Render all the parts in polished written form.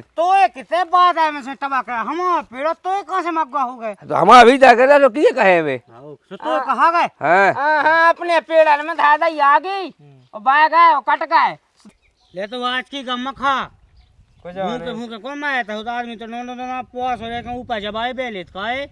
तो ये कितने बात है में से टबाक हम पेड़ तो कहां से मग्गा हो गए तो हम अभी तक तो किए कहे वे तो कहां गए हां हां अपने पेड़ में दादा ही आ गई और बाय गए और कट गए ले तो आज की गम खा मुंह के को मैं तो आदमी तो नो नो ना पास हो जाए ऊपर जबाई बेलित काए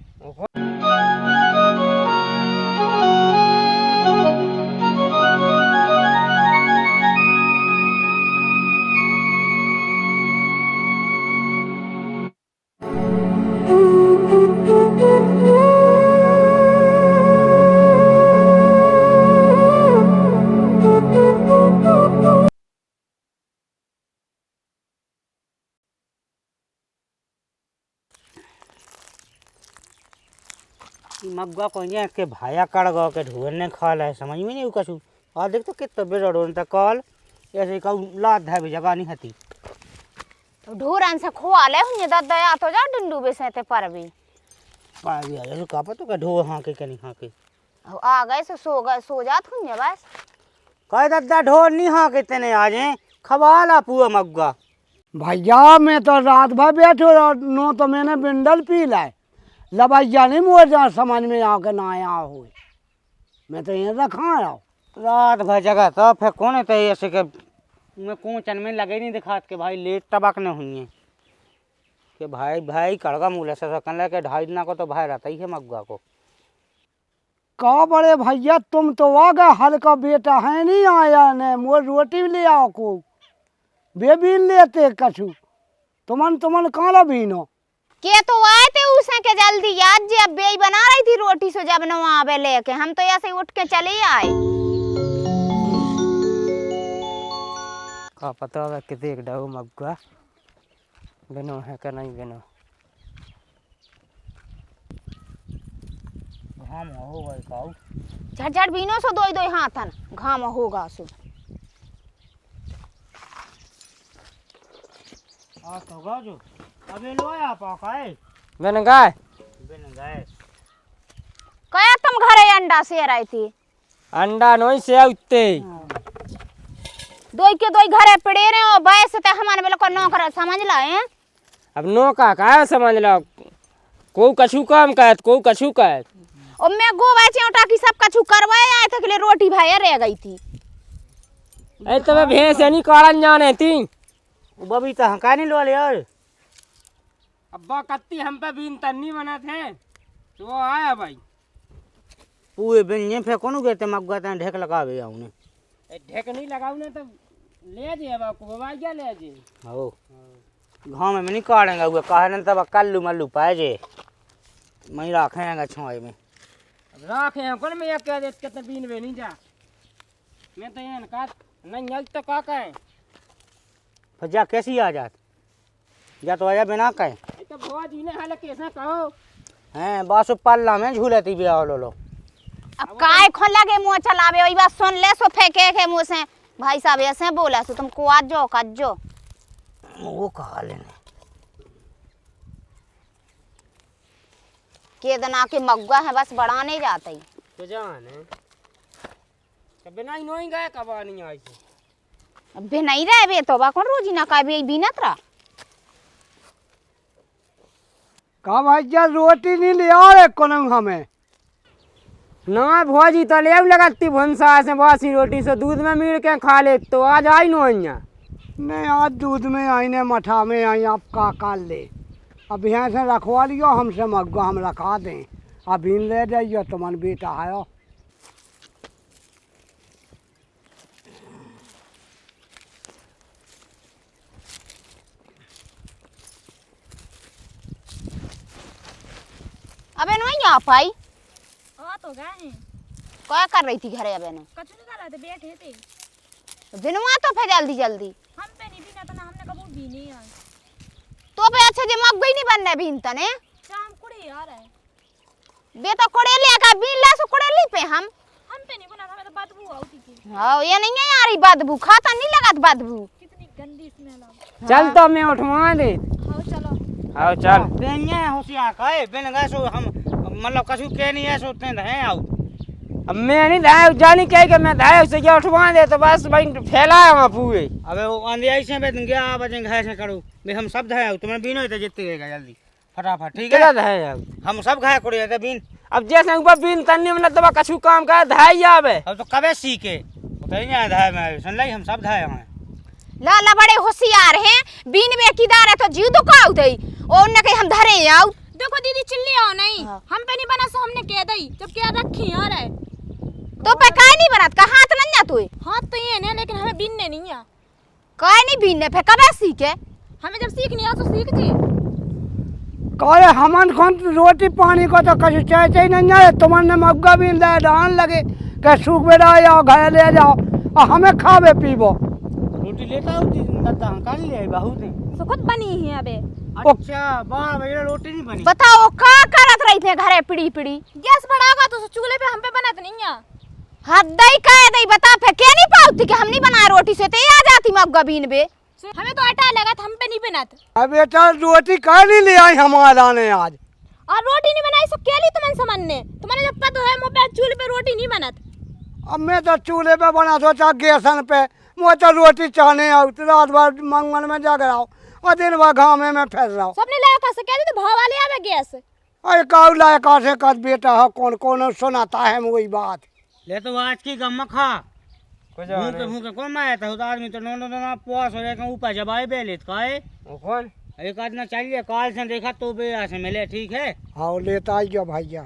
मग्गा को ये के भाया कड़ गो के ढूंढने खा ले समझ में नहीं कछु आ देख तो कितना बेड़ा ढूंढ तक कॉल ऐसे का लात है भी जगह नहीं हती ढूरन से खोआ ले हुन दादा या तो जा डंडू बेसते पर भी आ गया का पतो का ढो हां के नहीं हां के आ गए सो जात हुन बस कह दादा ढो नहीं हां के तने आ जाए खवाला पुआ मग्गा भैया मैं तो रात भर बैठो नो तो मैंने बिंडल पी लाए लबैया नहीं मोर जहाँ समझ में आके ना आया हो मैं तो यहाँ रखा आया रात भर जगह तो फिर कौन तो ऐसे के मैं कोचन में लगे नहीं दिखात के भाई लेट तबाक न हुई कि भाई भाई कड़गा मूल से सकन ले के ढाई दिन को तो भाई रहता ही है मग्गा को कहा बड़े भैया तुम तो आ गए हल का बेटा है नहीं आया ने मोर रोटी ले आओ को बेबीन लेते कछु तुमन काला बीनो के तो आए थे उसे के जल्दी याद जे अब बेई बना रही थी रोटी सो जब न आवे लेके हम तो ऐसे उठ के चले आए का पता है कि देख डाउ मग्गा बनो है कि नहीं बनो घाम हो गई काऊ झट बीनो सो दोई हाथन घाम होगा सो आ तो गाजो अबे लो आ पाकाए बन गए कया तुम घरे अंडा से रही थी अंडा नहीं से उठते दोई के दोई घरे पड़े रहे हो बैस ते हमारे बिल्कुल नौकर समझ ला हैं अब नौका का समझ लो को कछु काम कहत को कछु कहत और मैं गोवा चौटा की सब कछु करवाए आए थे के लिए रोटी भाई रह गई थी ए तबे भैंस नहीं काड़न जाने थी बबी तो हका नहीं लो ले यार अब्बा कत्ती हम पे बीन तन्नी बना थे तो वो आया भाई पूरे बिन ये फे कोनो गेते मग्गा ता ढेक लगावे आउने ढेक नहीं लगाऊ ने तो ले जे अब को बाबा क्या ले जे हो गांव में नहीं काटेंगे वो कहन तब कल्लू मल्लू पाए जे मैं रखेंगे छोए में राखे हैं कौन में एक कह दे कितने बीन वे नहीं जा मैं तो ये का नहीं जल तो का कहे फिर जा कैसी आ जात जा तो आजा बिना कहे ये तो भवा जी ने हाल कैसा कहो हैं बस पल्ला में झूलती भी आओ लो अब काय खो लगे मुंह चलावे वही बात सुन ले सो फेंके के मुंह से भाई साहब ऐसे बोला सो तुम को आज जो वो कहा लेने के दना के मग्गा है बस बढ़ाने जाते ही तो जान है कभी नहीं नोई गए कब नहीं आई अबे नहीं रहे बे तो बा कौन रोजी ना का बे बीनत रहा कहा भैया रोटी नहीं ले आ रहे कोनंग हमें ना भौजी तो ले लगती भंसा से बासी रोटी से दूध में मिल के खा ले तो आज आई नो यहाँ नहीं आज दूध में आई ने मठा में आई आप का ले अब यहाँ से रखवा लियो हमसे मग्गा हम रखा दें अब इन ले जाइयो तुमन बेटा आयो अबे नहीं आ पाई आ तो गए हैं क्या कर रही थी घरे अबे ने कछु निकाला थे बैठे थे बिनवा तो फिर जल्दी हम पे नहीं बीना तना हमने कबूल भी नहीं है तो पे अच्छा जे मग गई नहीं बनने बीन तने शाम कुड़ी आ रहा है बे तो कोड़ेले का बीन ला सो कोड़ेली पे हम पे नहीं बना था मैं तो बदबू आती थी हां ये नहीं है यार बदबू खाता नहीं लगत बदबू कितनी गंदी स्मेल आ चल तो मैं उठवा दे आओ चलो आओ चल बेनिया होशियार कहे बिन गए सो हम मतलब कछु के नहीं है सोचते हैं आओ अब मैं नहीं धाया जानी कह के मैं धाया उसे क्या उठवा दे तो बस भाई फैलाया वहाँ पूरे। अबे वो अंधियाई से बे गया बजे घर से करूँ बे हम सब धाया तुम्हें बीनो ही तो जितते रहेगा जल्दी फटाफट ठीक है। क्या धाया हम सब घाय कोड़े थे बीन। अब जैसे ऊपर बीन तन्नी में तो कछु काम कर धाई जावे। अब तो कबे सीखे उतर नहीं धाय में सुन लाई हम सब धाए हैं। लाला बड़े होशियार हैं, बीन में किदार है तो जीव दुखाऊ दई और न कहीं हम धरे आऊ। देखो दीदी चिल्ली आओ नहीं, हम पे नहीं बना सो हमने कह दई जब क्या रखी यार है। तो पे काय नहीं बनत का हाथ नन्या तू हाथ तो ये ने लेकिन हमें बीनने नहीं आ। काय नहीं बीनने पे कबे सीखे। हमें जब सीखनी आ तो सीख थी। कहे हमन खोन रोटी पानी को तो कछु चाहे नहीं जाए तुमने मग्गा भी डाल लगे के सूख बेड़ा जाओ घर ले जाओ और हमें खावे पीबो। रोटी लेता हूँ दादा हम काल ले आई बहुत है तो खुद बनी है अबे। अच्छा वाह भैया रोटी नहीं बनी। बताओ का करत रही थे घरे पिड़ी पिड़ी। गैस बढ़ागा तो चूल्हे पे हम पे बनाते नहीं आ। हद दई कह दई बता फे के नहीं पाउती कि हम नहीं बनाए रोटी से ते आ जाती मग्गा बीन बे। हमें तो आटा लगा था हम पे नहीं बनाते। अब बेटा रोटी कह नहीं ले आई हमारा ने आज और रोटी नहीं बनाई सब क्या ली तुमने सामान्य तुम्हारे जब पता है मुँह पे चूल्हे पे रोटी नहीं बनाते। अब मैं तो चूल्हे पे बना सोचा गैसन पे मुझे तो रोटी चाहने आओ रात भर मंगल में जाग रहा हूँ और दिन भर घामे में फंस रहा हूँ। सबने लाया कैसे कह दी तो भाव वाले आवे गैस। अरे काऊ लाया कहा से कद बेटा है कौन कौन सुनाता है वही बात। ले तो आज की गम खा मुंह के कौन माया था आदमी तो नोनो ना पुआस हो जाएगा ऊपर जबाई बे लेत काए कौन एक आदमी चाहिए काल से देखा तो बे ऐसे मिले ठीक है। हाँ लेता आइयो भैया।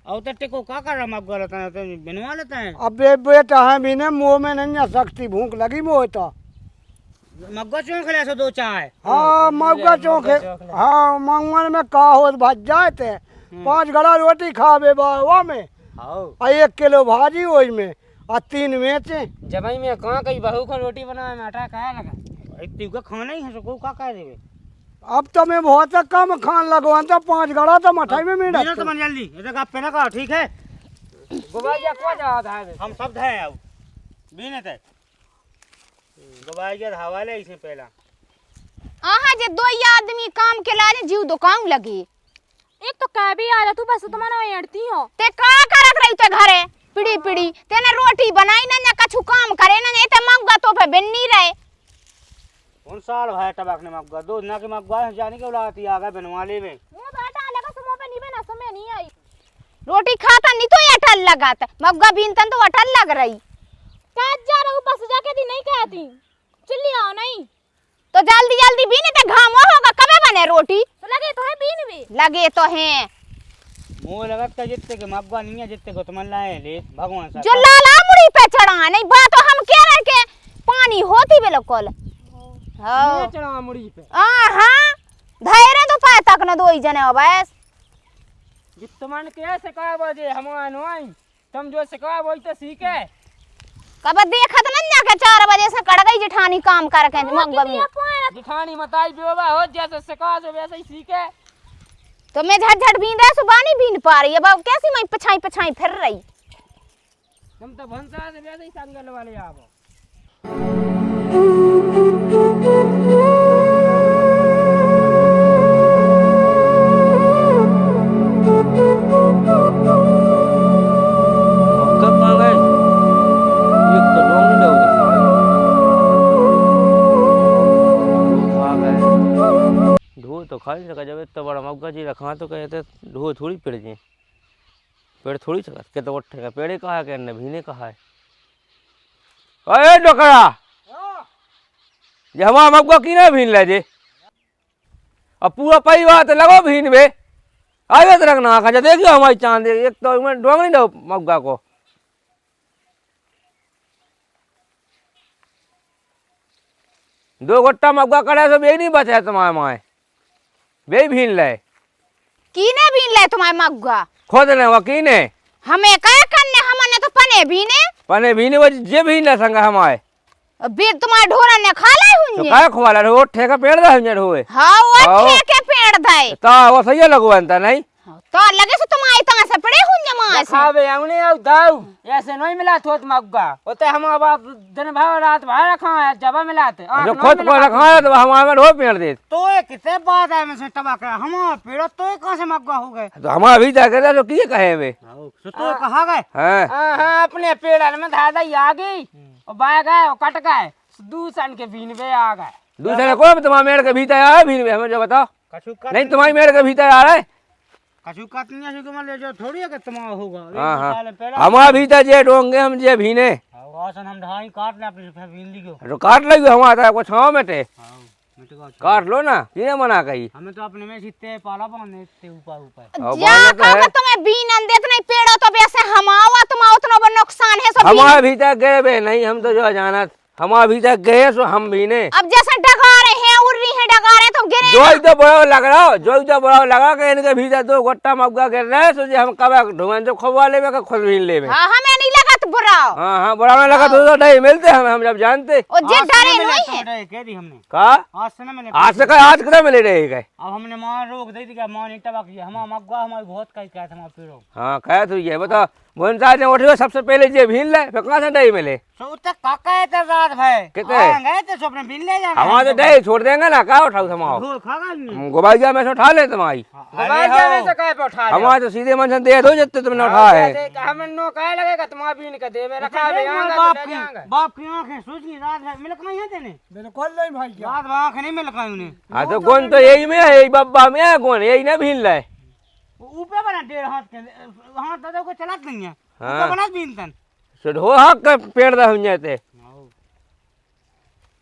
और तो टेको का कर रहा मग गलत है तो बनवा लेते हैं। अब बेटा है भी ने मुँह में नहीं आ सकती भूख लगी मोह तो मग्गा चौंक ले सो दो चाय। हाँ मग्गा चौक हाँ मंगल में का हो भज जाए थे 5 घड़ा रोटी खावे बावा में और 1 किलो भाजी ओई में और 3 मेचे। जबई में कहाँ कहीं बहू को रोटी बनाए में आटा कहा लगा इतनी का खाना ही है सो को का कह देवे। अब तो मैं बहुत कम खान लगवा तो 5 घड़ा तो मठाई में मिल बिना तो मन जल्दी ये तो आप पे ना कहा ठीक है। गोबाइया को जा धाए हम सब धाए आओ बीने थे गोबाइया हवाले इसने पहला आहा जे दो आदमी काम के लाने जीव दुकान लगी। एक तो कह भी आ जा तू बस तुम्हारा अड़ती हो। ते का करत रही थे घरे पिड़ी पिड़ी तेने रोटी बनाई ना कछु काम करे ना ते मंगा तो पे बिन्नी रहे। उन साल भाई टबाक ने मग्गा दो ना के मग्गा जाने के बुलाती आ गए बनवा ले में मुंह पे आटा लगा तो मुंह पे नहीं बना समय नहीं आई। रोटी खाता नहीं तो अटल लगाता मग्गा बीन तन तो अटल लग रही। काज जा रहा हूं बस जाके दी नहीं कहती चिल्ली आओ नहीं तो जल्दी जल्दी बीने ते घामो होगा कबे बने रोटी। तो लगे तो है बीन भी लगे तो हैं मुंह लगता जितने के मग्गा नहीं है जितने को तुम लाए ले भगवान सा जो लाला मुड़ी पे चढ़ा नहीं बात तो हम कह रहे के पानी होती बिल्कुल। ये चढ़ा मुड़ी पे हाँ धैर्य तो पाए तक न दो ही जने हो बस तुमन के सिखा बजे हमान आई तुम जो सिखा वही तो सीखे। कब देखत न के 4 बजे से कड़ गई जेठानी काम कर के मग्गा में जिठानी बताई बेवा हो जैसे सिखा जो वैसे ही सीखे। तो मैं झट झट बीन रहा सुबानी बीन पा रही है अब कैसी मैं पछाई पछाई फिर रही। हम तो भंसा से वैसे ही संगल वाले आवो। तो खाई सका जब इतना बड़ा मग्गा जी रखा तो कहते ढो थोड़ी पेड़ जी पेड़ थोड़ी सका के तो उठेगा पेड़े कहा है कि भीने कहा है। अरे डोकरा जे हमारा मग्गा की ना भीन ले जे अब पूरा परिवार तो लगो भीन बे आगे तो रखना आखा जा देखियो हमारी चांद एक तो मैं डोंग नहीं दो मग्गा को 2 गोट्टा मग्गा करे सब यही नहीं बचा है तुम्हारे माए बे भीन ले कीने बीन ले तुम्हारे मग्गा खोद ले वकीने हमें कहे करने हमने तो पने भीने वो जे भीन ले संग हमारे बीर तुम्हारे ढोरन ने खा लाई तो हुंजे काय खवाला रो ठेका पेड़ दा हुंजे होए हां वो ठेके पेड़ दाई ता वो सही लगवान ता नहीं तो लगे से तुम आई ता से पड़े हुन जमा से खावे हमने अब दाऊ ऐसे नहीं मिला थोत मग्गा होते हम अब दिन भर रात भर रखा है जब मिलाते जो खुद को रखा है तो हमारे ढो पेड़ दे तो ये कितने बात है में से टबाक हम पेड़ तो कहां से मग्गा हो गए? तो हम अभी तक करे तो किए कहे वे तो कहा गए? हैं हां अपने पेड़ में धादा ही आ गई और बाय गए और कट गए दूसरन के बीन पे आ गए। दूसरे को तुम्हारे मेड़ के भीतर आ भी हमें जो बताओ कछु का नहीं तुम्हारी मेड़ के भीतर आ रहा है कछु काटनिया से के ले जो थोड़ी है कि तुम्हारा होगा। हाँ हाँ साल पहले हमारा भीतर जे डोंगे हम जे भीने आसन हम ढाई काट ले अपने बीन ली गयो। तो काट लगे हमारा को छाव में टे हां मिट गयो। काट लो ना ये मना कही हमें तो अपने में सीते पाला बांधे ते ऊपर ऊपर और जा बांधे तो का है। तुम्हें बीन न देत नहीं पेड़ो तो वैसे हमावा तुम उतना बड़ नुकसान है सो बीन। हमारे भीतर गए बे नहीं हम तो जो जानत हमारे भीतर गए सो हम भीने अब जैसे डगारे हैं उड़ रही है डगारे तो गिरे जो ही तो बड़ा लग रहा हो जो ही तो बड़ा लगा के इनके भीतर दो गोट्टा मग्गा गिर रहे हैं सोचे हम कब ढूंढ जो खवा लेवे का खुद भीन लेवे। हां हमें नहीं लगा तो बुरा हाँ हाँ बड़ा लगा तो नहीं मिलते हम जब जानते और जे डरे नहीं है है कह दी हमने का आज से ना मैंने आज से का आज कदम मिले रहे गए अब हमने मां रोक दे दी कि मां ने टबा किया हम मग्गा हमारे बहुत कई कहता था हमारे पेड़ो हाँ कह तो ये बताओ बोनता ने उठे सबसे पहले जे भीन ले फिर कहाँ से नहीं मिले सो तक काका है तेरे रात भाई कितने? गए थे सो अपने बिन ले जाना हमारे तो नहीं छोड़ देंगे ना क्या उठाओ थमाओ धूल खागा नहीं गोबाइया में से उठा ले तुम्हारी बाय जाने से कहे पे उठा ले हमारे तो सीधे मन से दे दो जितने तुमने उठा है हमें नो कहे लगेगा तुम्हारा बीन का दे में रखा है बाप की आंखें सोच की रात भाई मिल कहीं है तेने बिल्कुल नहीं भाई रात भाई आंखें नहीं मिल कहीं उन्हें हाँ तो कौन तो यही में है यही बब्बा में है कौन यही ना भीन ले ऊपर बना डेढ़ हाथ के हाथ दादा को चला नहीं है हाँ। ऊपर बना बीनतन सुधो हक के पेड़ दा हुन जाते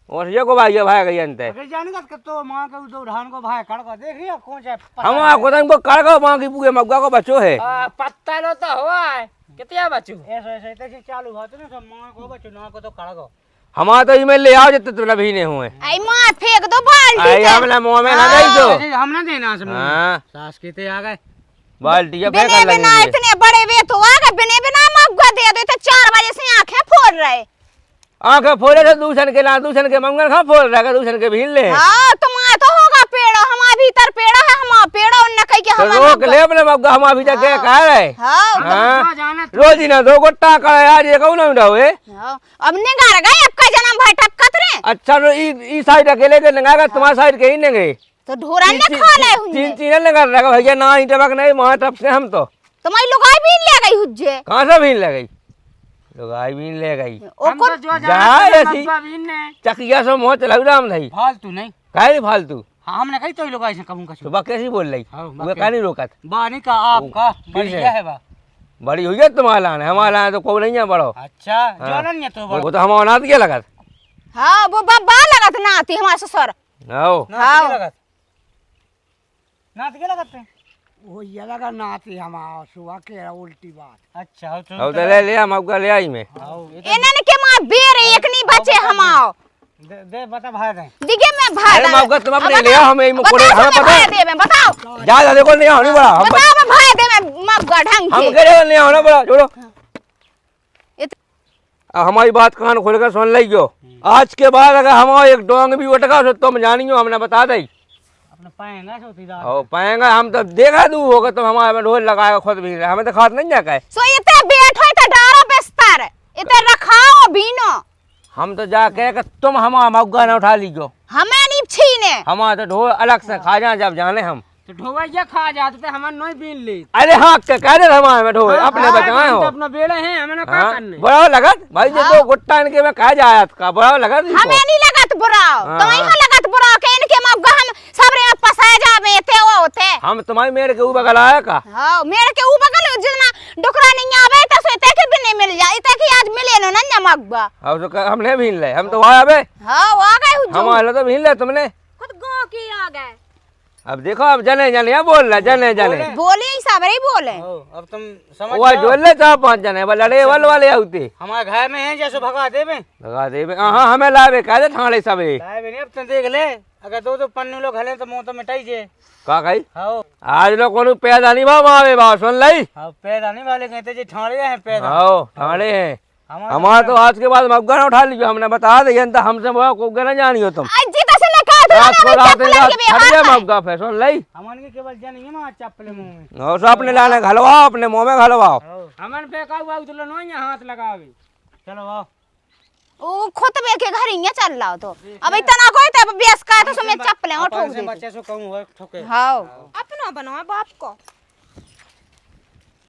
और ये को भाई भाई गई अंते अगर जाने का तो मां का तो धान को भाई कड़ का देख लिया कौन सा हम को तन को कर को मां की पूरे मग्गा को बच्चो है पत्ता लो तो हुआ है कितना बचू ऐसे ऐसे ऐसे चालू होते ना सब मां को बच्चों ना को तो कड़ को हमारा तो ईमेल ले आओ जितने तुमने भीने हुए आई मां फेंक दो बाल्टी आई से हमने मुंह में ना गई तो हम ना देना सब हाँ सास के ते आ गए बाल्टी या बिने फेंक बिना लगे इतने बड़े वे तो आ गए बिने बिना मग्गा दे दो तो 4 बजे से आंखें फोड़ रहे। आंखें फोड़े से दूसर के ना दूसर के मंगल खा फोड़ रहा दूसर के भीन ले हां तुम आ तो होगा पेड़ो हमारा भीतर पेड़ा है हमारा पेड़ो न कह के तो हम रोक ले अपने मग्गा हम अभी तक कह रहे हां हाँ रोज ही ना दो गोट्टा करे आज ये कहूँ ना उठाओ अब निगार गए अब का जन्म भाई टपकत रे अच्छा तो ई साइड अकेले के लगाएगा तुम्हारी साइड के ही नहीं तो ढोरा ने खा ले हुंजे तीन लगा रखा भैया ना ही टपक नहीं वहाँ टपके हम तो तुम्हारी लुगाई भी ले गई हुज्जे कहाँ से भीन ले गई लुगाई भीन ले गई ओको जा ऐसी चकिया से मोह चला राम नहीं फालतू नहीं काहे नहीं फालतू हाँ हमने कही तो लोग ऐसे कहूं कछु सुबह कैसी बोल रही हाँ, वो का नहीं रोकत बा नहीं का आपका बढ़िया है बा बड़ी हुई है तुम्हारा हमारा है तो कोई नहीं है बड़ो अच्छा जो नहीं तो वो तो हमारा नाथ क्या लगत हां वो बब्बा लगत ना आती हमारे ससुर आओ नाथ के लगत नाथ के लगत वो ये लगा नाती हमारा सुबह के उल्टी बात। अच्छा हो अब तो ले लिया मौका ले आई मैं इन्हने के मां बेर एक नहीं बचे हमाओ दे बता भाई दे दिगे मैं भाई अरे मौका तुम अपने ले आओ हम यही मुकुड़े हमें पता है दे मैं बताओ जा जा देखो नहीं होने बड़ा हम बताओ मैं भाई दे मैं मग्गा ढंग हम के कह रहे नहीं होना बड़ा छोड़ो इत- अब हमारी बात कान खोल कर सुन लियो आज के बाद अगर हमारा एक डोंग भी उठगा तो तुम जानियो हमने बता दई अपने पाएंगे सोती रात और पाएंगे हम तो देखा दू होगा तुम हमारे में ढोल लगाएगा खुद भी हमें तो खात नहीं जाए सो इते बैठो इते डारो बिस्तर इते रखाओ बीनो हम तो जाके कि तुम हमारा मौका ना उठा लीजियो हमें नहीं छीने हमारा तो ढोल अलग से खा जाए जब जाने हम तो ढोवैया खा जाते थे हमारे नोई बीन ले अरे हाँ क्या कह रहे हमारे में ढोल अपने बचाए हो अपना बेड़े हैं हमें क्या हाँ, करने बड़ा लगा भाई जो दो गुट्टा इनके में कहा जाया का बड़ा लगा हमें नहीं लगत बुराओ हाँ, तो हाँ। यहाँ लगत बुराओ के इनके मग्गा हम सबरे में पसाए जावे थे वो होते हम तुम्हारी मेरे के ऊपर गलाया का हां मेरे के ऊ बगल जितना डुकरा नहीं आवे तो सोते के भी नहीं मिल जाए इते कि आज मिले नो न मग्गा अब तो हमने भीन ले हम तो आया बे हां आ गए हुजू हमारे तो भीन ले तुमने खुद गो की आ गए। अब देखो अब जने जने या बोल रहा जने जने बोले सबरे ही बोले अब तुम समझ वो जोल ले 4-5 जने वो लड़े वाले आउते हमारे घर में है जैसे भगा देवे लगा दे हाँ हमें लावे कह दे ठाणे सबे लाए नहीं अब तो देख ले अगर दो पन्नू लोग हले तो मुंह तो मिटाई जे का कही हां आज लोग कोनो पैदा नहीं भाव मावे भाव सुन लई हां पैदा नहीं वाले कहते जी ठाणे हैं पैदा आओ ठाणे हैं हमारा तो आज के बाद मग्गा ना उठा लीजिए हमने बता दिया तो हमसे वो को ना जानी हो तुम आज जी तसे ने कहा रात को रात चप्पल रात के व्यवहार खड़िया का है। मौका फैसो लई हमन के केवल जानेंगे मां चप्पल मुंह में और सब अपने लाने घलवाओ अपने मुंह में घलवाओ हमन फेंका हुआ उतलो नो यहाँ हाथ लगावे। चलो आओ ओ खुतबे के घर इया चल रहा हो तो अब इतना कोई तब बेस का है तो सुमे चप्पल है अपन ठोक से दे बच्चे से कहूं हो ठोके हां अपना बनाओ बाप को